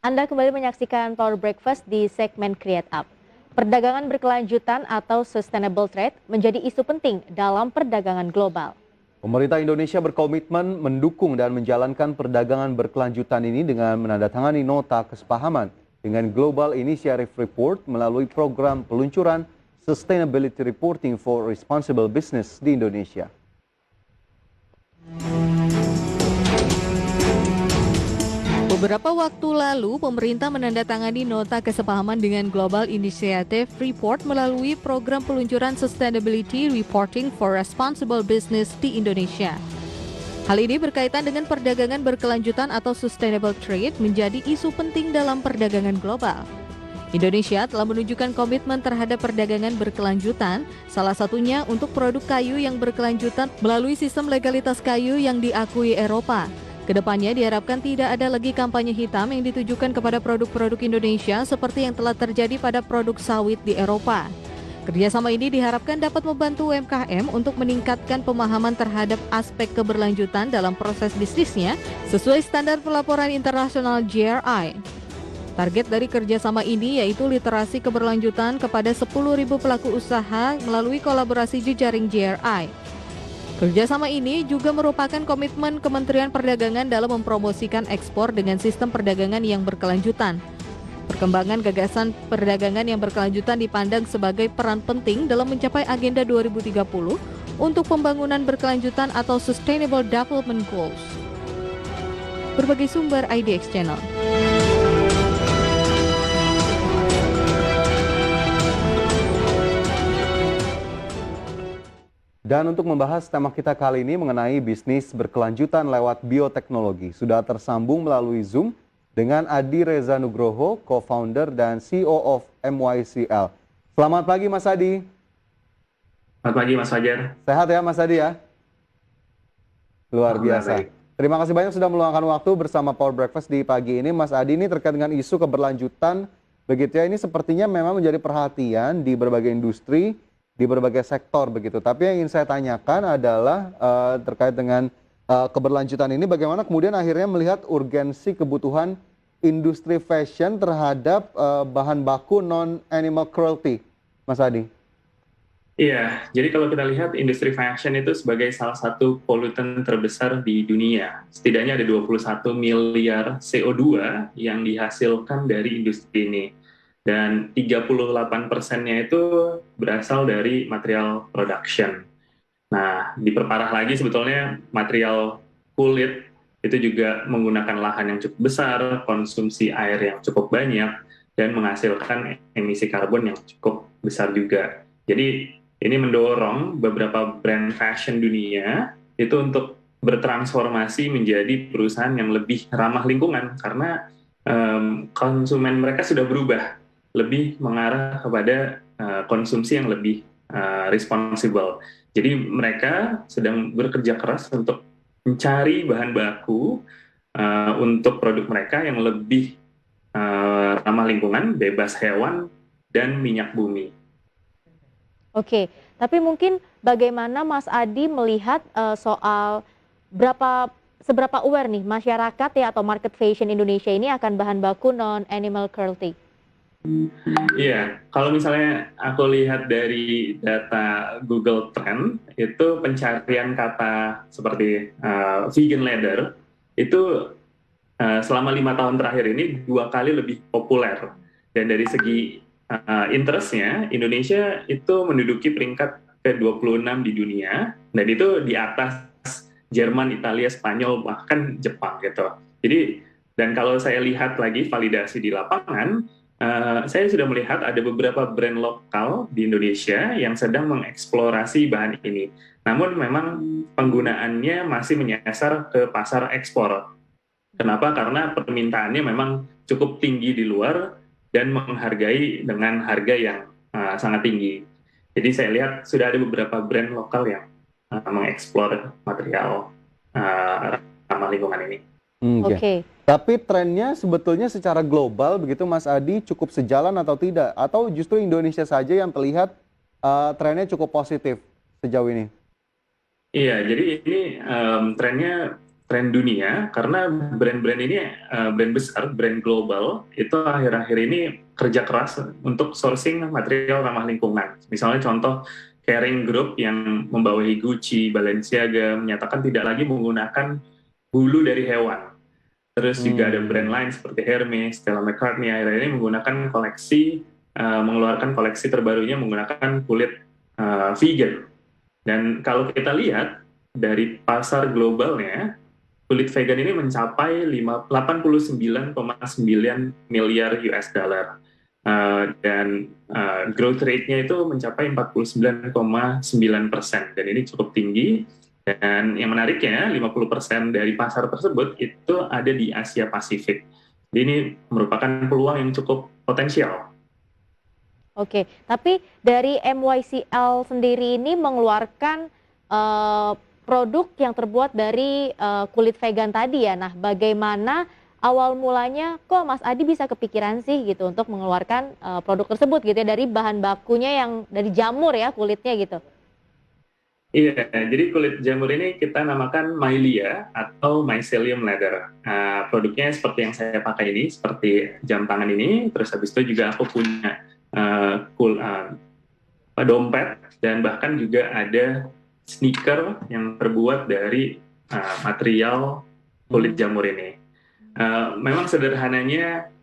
Anda kembali menyaksikan Power Breakfast di segmen Create Up. Perdagangan berkelanjutan atau sustainable trade menjadi isu penting dalam perdagangan global. Pemerintah Indonesia berkomitmen mendukung dan menjalankan perdagangan berkelanjutan ini dengan menandatangani nota kesepahaman dengan Global Initiative Report melalui program peluncuran Sustainability Reporting for Responsible Business di Indonesia. Beberapa waktu lalu, pemerintah menandatangani nota kesepahaman dengan Global Initiative Report melalui program peluncuran Sustainability Reporting for Responsible Business di Indonesia. Hal ini berkaitan dengan perdagangan berkelanjutan atau sustainable trade menjadi isu penting dalam perdagangan global. Indonesia telah menunjukkan komitmen terhadap perdagangan berkelanjutan, salah satunya untuk produk kayu yang berkelanjutan melalui sistem legalitas kayu yang diakui Eropa. Kedepannya diharapkan tidak ada lagi kampanye hitam yang ditujukan kepada produk-produk Indonesia seperti yang telah terjadi pada produk sawit di Eropa. Kerjasama ini diharapkan dapat membantu UMKM untuk meningkatkan pemahaman terhadap aspek keberlanjutan dalam proses bisnisnya sesuai standar pelaporan internasional GRI. Target dari kerjasama ini yaitu literasi keberlanjutan kepada 10.000 pelaku usaha melalui kolaborasi jejaring GRI. Kerjasama ini juga merupakan komitmen Kementerian Perdagangan dalam mempromosikan ekspor dengan sistem perdagangan yang berkelanjutan. Perkembangan gagasan perdagangan yang berkelanjutan dipandang sebagai peran penting dalam mencapai Agenda 2030 untuk pembangunan berkelanjutan atau Sustainable Development Goals. Berbagai sumber IDX Channel. Dan untuk membahas tema kita kali ini mengenai bisnis berkelanjutan lewat bioteknologi, sudah tersambung melalui Zoom dengan Adi Reza Nugroho, co-founder dan CEO of MYCL. Selamat pagi Mas Adi. Selamat pagi Mas Fajar. Sehat ya Mas Adi ya? Luar biasa. Baik. Terima kasih banyak sudah meluangkan waktu bersama Power Breakfast di pagi ini. Mas Adi, ini terkait dengan isu keberlanjutan, begitu ya, ini sepertinya memang menjadi perhatian di berbagai industri, di berbagai sektor begitu. Tapi yang ingin saya tanyakan adalah terkait dengan keberlanjutan ini, bagaimana kemudian akhirnya melihat urgensi kebutuhan industri fashion terhadap bahan baku non-animal cruelty, Mas Adi? Iya, jadi kalau kita lihat industri fashion itu sebagai salah satu polutan terbesar di dunia. Setidaknya ada 21 miliar CO2 yang dihasilkan dari industri ini. Dan 38%-nya itu berasal dari material production. Nah, diperparah lagi sebetulnya material kulit itu juga menggunakan lahan yang cukup besar, konsumsi air yang cukup banyak, dan menghasilkan emisi karbon yang cukup besar juga. Jadi, ini mendorong beberapa brand fashion dunia itu untuk bertransformasi menjadi perusahaan yang lebih ramah lingkungan, karena konsumen mereka sudah berubah, lebih mengarah kepada konsumsi yang lebih responsible. Jadi mereka sedang bekerja keras untuk mencari bahan baku untuk produk mereka yang lebih ramah lingkungan, bebas hewan, dan minyak bumi. Oke, tapi mungkin bagaimana Mas Adi melihat soal seberapa aware nih masyarakat ya atau market fashion Indonesia ini akan bahan baku non-animal cruelty? Iya, kalau misalnya aku lihat dari data Google Trend, itu pencarian kata seperti vegan leather, itu selama 5 tahun terakhir ini 2 kali lebih populer. Dan dari segi interest-nya, Indonesia itu menduduki peringkat ke-26 di dunia, dan itu di atas Jerman, Italia, Spanyol, bahkan Jepang gitu. Jadi, dan kalau saya lihat lagi validasi di lapangan, saya sudah melihat ada beberapa brand lokal di Indonesia yang sedang mengeksplorasi bahan ini. Namun memang penggunaannya masih menyasar ke pasar ekspor. Kenapa? Karena permintaannya memang cukup tinggi di luar dan menghargai dengan harga yang sangat tinggi. Jadi saya lihat sudah ada beberapa brand lokal yang mengeksplor material ramah lingkungan ini. Oke. Tapi trennya sebetulnya secara global begitu Mas Adi cukup sejalan atau tidak? Atau justru Indonesia saja yang terlihat trennya cukup positif sejauh ini? Iya, jadi ini trennya tren dunia karena brand-brand ini brand besar, brand global itu akhir-akhir ini kerja keras untuk sourcing material ramah lingkungan. Misalnya contoh Kering Group yang membawahi Gucci, Balenciaga menyatakan tidak lagi menggunakan bulu dari hewan. Terus juga ada brand lain seperti Hermes, Stella McCartney akhir-akhir ini menggunakan mengeluarkan koleksi terbarunya menggunakan kulit vegan. Dan kalau kita lihat dari pasar globalnya, kulit vegan ini mencapai 89,9 miliar US dollar. Dan growth rate-nya itu mencapai 49,9%. Dan ini cukup tinggi. Dan yang menariknya, 50% dari pasar tersebut itu ada di Asia Pasifik. Jadi ini merupakan peluang yang cukup potensial. Oke, tapi dari MYCL sendiri ini mengeluarkan produk yang terbuat dari kulit vegan tadi ya. Nah, bagaimana awal mulanya kok Mas Adi bisa kepikiran sih gitu untuk mengeluarkan produk tersebut gitu ya dari bahan bakunya yang dari jamur ya kulitnya gitu? Iya, jadi kulit jamur ini kita namakan Mylia atau Mycelium leather. Produknya seperti yang saya pakai ini, seperti jam tangan ini. Terus habis itu juga aku punya dompet dan bahkan juga ada sneaker yang terbuat dari material kulit jamur ini. Memang sederhananya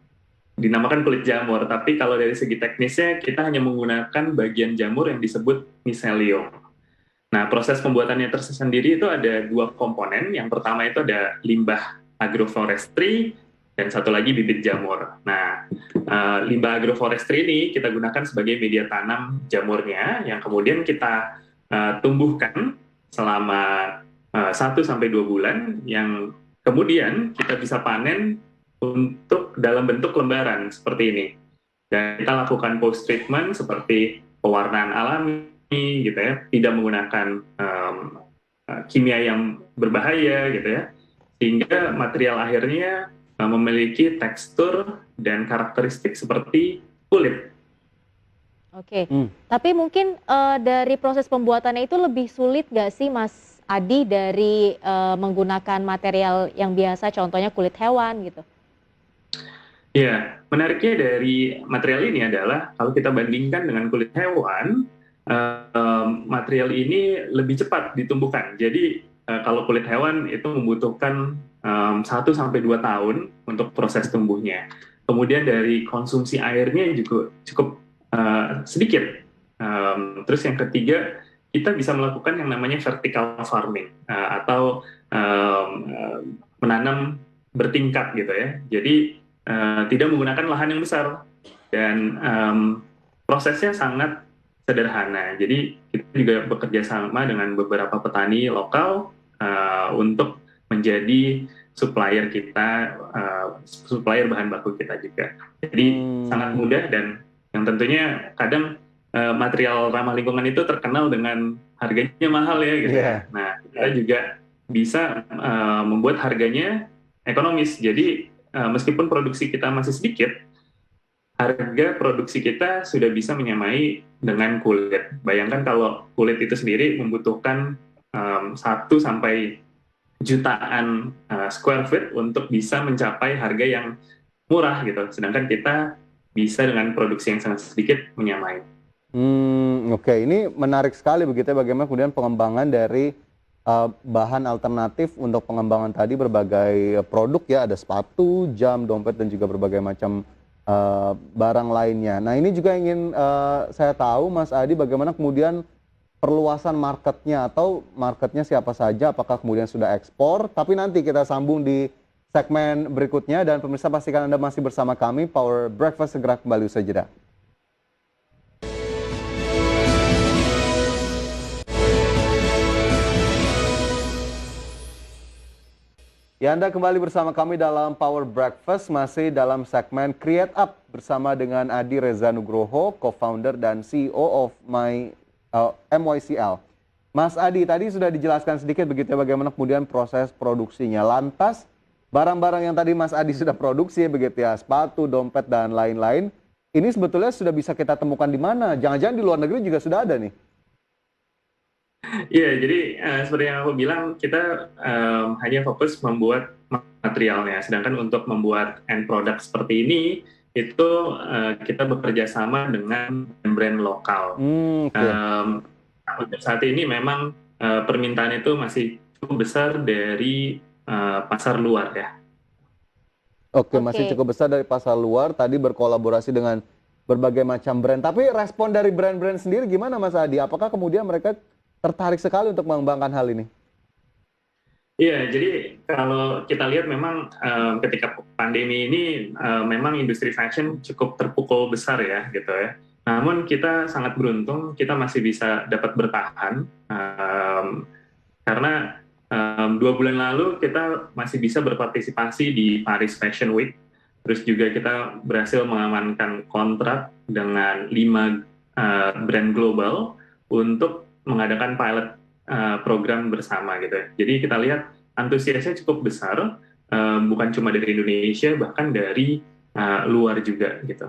dinamakan kulit jamur, tapi kalau dari segi teknisnya kita hanya menggunakan bagian jamur yang disebut mycelium. Nah, proses pembuatannya tersendiri itu ada dua komponen. Yang pertama itu ada limbah agroforestry dan satu lagi bibit jamur. Nah, limbah agroforestry ini kita gunakan sebagai media tanam jamurnya yang kemudian kita tumbuhkan selama 1-2 bulan yang kemudian kita bisa panen untuk dalam bentuk lembaran seperti ini. Dan kita lakukan post treatment seperti pewarnaan alami gitu ya, tidak menggunakan kimia yang berbahaya gitu ya, sehingga material akhirnya memiliki tekstur dan karakteristik seperti kulit. Oke, tapi mungkin dari proses pembuatannya itu lebih sulit nggak sih Mas Adi dari menggunakan material yang biasa, contohnya kulit hewan gitu? Ya, menariknya dari material ini adalah kalau kita bandingkan dengan kulit hewan, material ini lebih cepat ditumbuhkan. Jadi kalau kulit hewan itu membutuhkan 1-2 tahun untuk proses tumbuhnya. Kemudian dari konsumsi airnya juga cukup sedikit. Terus yang ketiga, kita bisa melakukan yang namanya vertical farming atau menanam bertingkat gitu ya. Jadi tidak menggunakan lahan yang besar dan prosesnya sangat sederhana. Jadi kita juga bekerja sama dengan beberapa petani lokal untuk menjadi supplier kita, supplier bahan baku kita juga. Jadi sangat mudah dan yang tentunya kadang material ramah lingkungan itu terkenal dengan harganya mahal ya gitu. Yeah. Nah, kita juga bisa membuat harganya ekonomis. Jadi meskipun produksi kita masih sedikit, harga produksi kita sudah bisa menyamai dengan kulit. Bayangkan kalau kulit itu sendiri membutuhkan 1 sampai jutaan square feet untuk bisa mencapai harga yang murah gitu. Sedangkan kita bisa dengan produksi yang sangat sedikit menyamai. Oke, ini menarik sekali begitu ya, bagaimana kemudian pengembangan dari bahan alternatif untuk pengembangan tadi berbagai produk ya, ada sepatu, jam, dompet dan juga berbagai macam barang lainnya. Nah ini juga ingin saya tahu Mas Adi, bagaimana kemudian perluasan marketnya atau marketnya siapa saja, apakah kemudian sudah ekspor, tapi nanti kita sambung di segmen berikutnya dan pemirsa pastikan Anda masih bersama kami, Power Breakfast segera kembali usai jeda. Ya, Anda kembali bersama kami dalam Power Breakfast, masih dalam segmen Create Up bersama dengan Adi Reza Nugroho, co-founder dan CEO of MYCL. Mas Adi, tadi sudah dijelaskan sedikit begitu ya bagaimana kemudian proses produksinya. Lantas, barang-barang yang tadi Mas Adi sudah produksi begitu ya, sepatu, dompet, dan lain-lain, ini sebetulnya sudah bisa kita temukan di mana? Jangan-jangan di luar negeri juga sudah ada nih? Iya, jadi seperti yang aku bilang, kita hanya fokus membuat materialnya, sedangkan untuk membuat end product seperti ini, itu kita bekerja sama dengan brand lokal. Oke. Untuk saat ini memang permintaan itu masih cukup besar dari pasar luar ya. Oke, masih Oke. cukup besar dari pasar luar, tadi berkolaborasi dengan berbagai macam brand. Tapi respon dari brand-brand sendiri gimana Mas Adi? Apakah kemudian mereka tertarik sekali untuk mengembangkan hal ini? Iya, jadi kalau kita lihat memang ketika pandemi ini memang industri fashion cukup terpukul besar ya gitu ya. Namun kita sangat beruntung kita masih bisa dapat bertahan karena 2 bulan lalu kita masih bisa berpartisipasi di Paris Fashion Week. Terus juga kita berhasil mengamankan kontrak dengan 5 brand global untuk mengadakan pilot program bersama gitu ya. Jadi kita lihat antusiasnya cukup besar, bukan cuma dari Indonesia, bahkan dari luar juga gitu.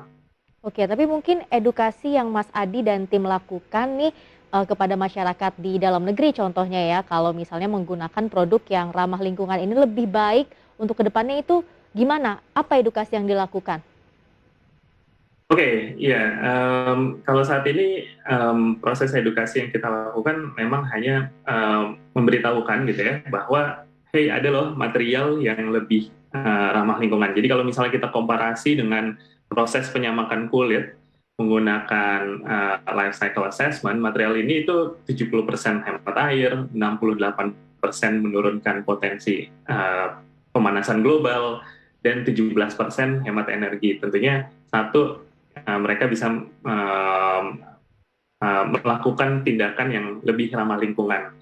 Oke, tapi mungkin edukasi yang Mas Adi dan tim lakukan nih kepada masyarakat di dalam negeri contohnya ya, kalau misalnya menggunakan produk yang ramah lingkungan ini lebih baik untuk kedepannya itu gimana? Apa edukasi yang dilakukan? Oke, iya. Kalau saat ini proses edukasi yang kita lakukan memang hanya memberitahukan gitu ya bahwa hey ada loh material yang lebih ramah lingkungan. Jadi kalau misalnya kita komparasi dengan proses penyamakan kulit menggunakan life cycle assessment, material ini itu 70% hemat air, 68% menurunkan potensi pemanasan global, dan 17% hemat energi. Tentunya satu mereka bisa melakukan tindakan yang lebih ramah lingkungan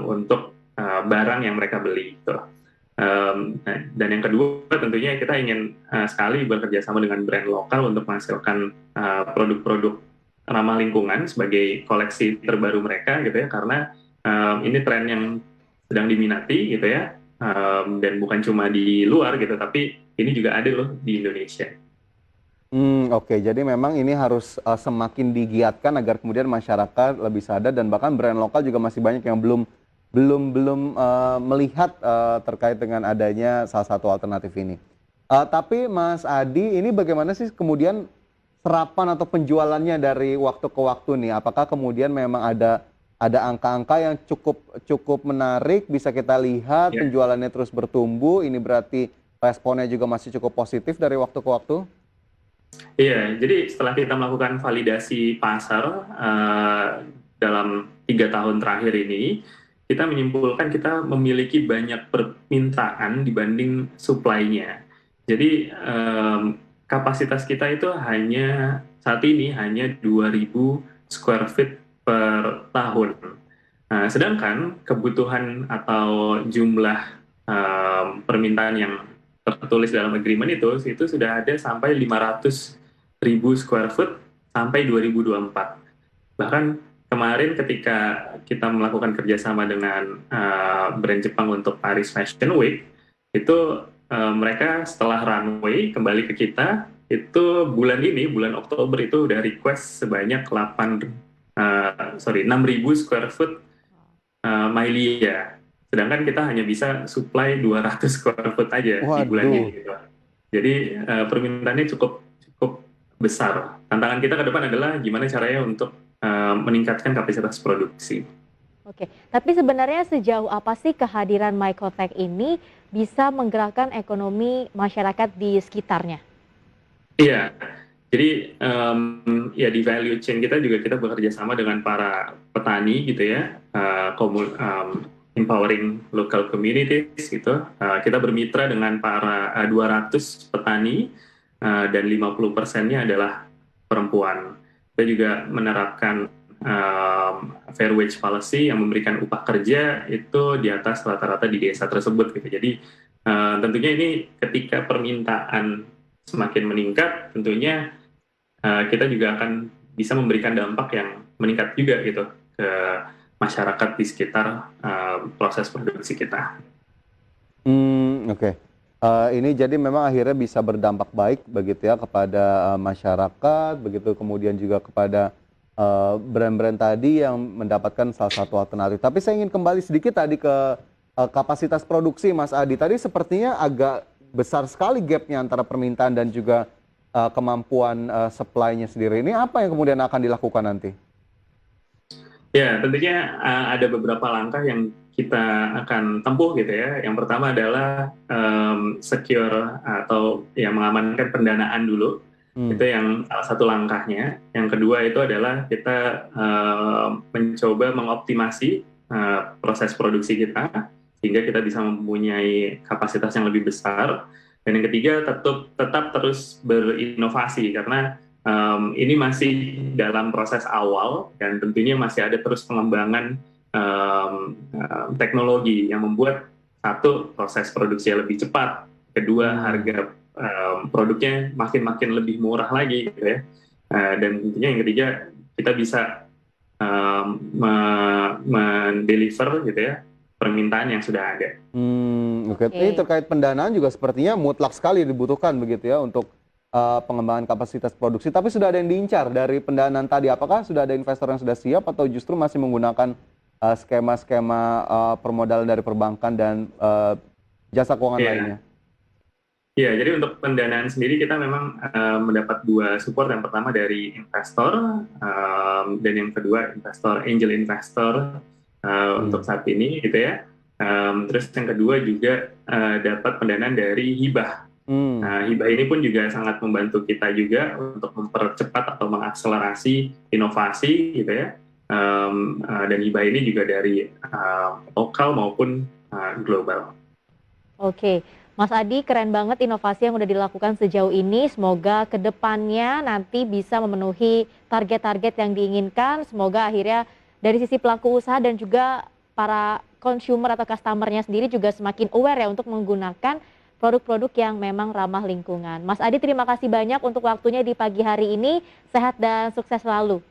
untuk barang yang mereka beli. Gitu. Dan yang kedua tentunya kita ingin sekali bekerja sama dengan brand lokal untuk menghasilkan produk-produk ramah lingkungan sebagai koleksi terbaru mereka gitu ya, karena ini tren yang sedang diminati gitu ya, dan bukan cuma di luar gitu, tapi ini juga ada loh di Indonesia. Oke. Jadi memang ini harus semakin digiatkan agar kemudian masyarakat lebih sadar dan bahkan brand lokal juga masih banyak yang belum melihat terkait dengan adanya salah satu alternatif ini. Tapi Mas Adi, ini bagaimana sih kemudian serapan atau penjualannya dari waktu ke waktu nih? Apakah kemudian memang ada angka-angka yang cukup cukup menarik, bisa kita lihat Ya. penjualannya terus bertumbuh, ini berarti responnya juga masih cukup positif dari waktu ke waktu? Iya, jadi setelah kita melakukan validasi pasar dalam 3 tahun terakhir ini, kita menyimpulkan kita memiliki banyak permintaan dibanding supply-nya. Jadi kapasitas kita itu saat ini hanya 2.000 square feet per tahun. Nah, sedangkan kebutuhan atau jumlah permintaan yang tertulis dalam agreement itu sudah ada sampai 500.000 square foot sampai 2024. Bahkan kemarin ketika kita melakukan kerjasama dengan brand Jepang untuk Paris Fashion Week, itu mereka setelah runway kembali ke kita, itu bulan Oktober itu udah request sebanyak 6.000 square foot Mailia. Sedangkan kita hanya bisa supply 200 square foot aja di bulan Waduh. ini. Gitu. Jadi permintaannya cukup cukup besar. Tantangan kita ke depan adalah gimana caranya untuk meningkatkan kapasitas produksi. Oke, tapi sebenarnya sejauh apa sih kehadiran Mycotech ini bisa menggerakkan ekonomi masyarakat di sekitarnya? Iya, jadi ya di value chain kita juga kita bekerja sama dengan para petani gitu ya, empowering local communities gitu. Kita bermitra dengan para 200 petani dan 50%-nya adalah perempuan. Kita juga menerapkan fair wage policy yang memberikan upah kerja itu di atas rata-rata di desa tersebut gitu. Jadi tentunya ini ketika permintaan semakin meningkat, tentunya kita juga akan bisa memberikan dampak yang meningkat juga gitu ke masyarakat di sekitar proses produksi kita. Oke. Ini jadi memang akhirnya bisa berdampak baik begitu ya kepada masyarakat, begitu kemudian juga kepada brand-brand tadi yang mendapatkan salah satu alternatif. Tapi saya ingin kembali sedikit tadi ke kapasitas produksi Mas Adi. Tadi sepertinya agak besar sekali gapnya antara permintaan dan juga kemampuan supply-nya sendiri. Ini apa yang kemudian akan dilakukan nanti? Ya, tentunya ada beberapa langkah yang kita akan tempuh gitu ya. Yang pertama adalah secure atau ya mengamankan pendanaan dulu. Itu yang salah satu langkahnya. Yang kedua itu adalah kita mencoba mengoptimasi proses produksi kita sehingga kita bisa mempunyai kapasitas yang lebih besar. Dan yang ketiga tetap terus berinovasi karena ini masih dalam proses awal dan tentunya masih ada terus pengembangan teknologi yang membuat satu proses produksi lebih cepat, kedua harga produknya makin lebih murah lagi gitu ya, dan tentunya yang ketiga kita bisa mendeliver gitu ya permintaan yang sudah ada. Oke. Ini terkait pendanaan juga sepertinya mutlak sekali dibutuhkan begitu ya untuk pengembangan kapasitas produksi. Tapi sudah ada yang diincar dari pendanaan tadi. Apakah sudah ada investor yang sudah siap atau justru masih menggunakan skema-skema permodalan dari perbankan dan jasa keuangan lainnya? Ya, jadi untuk pendanaan sendiri kita memang mendapat dua support. Yang pertama dari investor dan yang kedua angel investor untuk saat ini gitu ya. Terus yang kedua juga dapat pendanaan dari hibah. Nah, hibah ini pun juga sangat membantu kita juga untuk mempercepat atau mengakselerasi inovasi gitu ya. Dan hibah ini juga dari lokal maupun global. Oke, Mas Adi, keren banget inovasi yang udah dilakukan sejauh ini. Semoga kedepannya nanti bisa memenuhi target-target yang diinginkan. Semoga akhirnya dari sisi pelaku usaha dan juga para consumer atau customer-nya sendiri juga semakin aware ya untuk menggunakan produk-produk yang memang ramah lingkungan. Mas Adi, terima kasih banyak untuk waktunya di pagi hari ini. Sehat dan sukses selalu.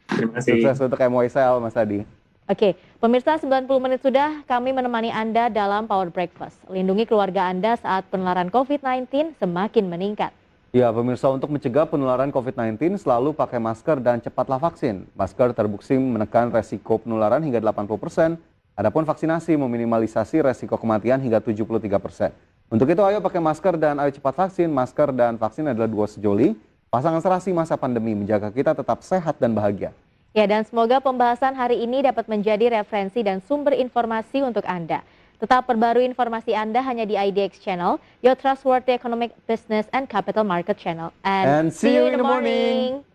Terima kasih. Sukses untuk MYSL, Mas Adi. Oke, pemirsa 90 menit sudah kami menemani Anda dalam Power Breakfast. Lindungi keluarga Anda saat penularan COVID-19 semakin meningkat. Ya, pemirsa, untuk mencegah penularan COVID-19 selalu pakai masker dan cepatlah vaksin. Masker terbukti menekan resiko penularan hingga 80%, adapun vaksinasi meminimalisasi resiko kematian hingga 73%. Untuk itu ayo pakai masker dan ayo cepat vaksin. Masker dan vaksin adalah dua sejoli pasangan serasi masa pandemi menjaga kita tetap sehat dan bahagia. Ya, dan semoga pembahasan hari ini dapat menjadi referensi dan sumber informasi untuk Anda. Tetap perbarui informasi Anda hanya di IDX Channel, your trustworthy economic, business, and capital market channel. And see you in the morning.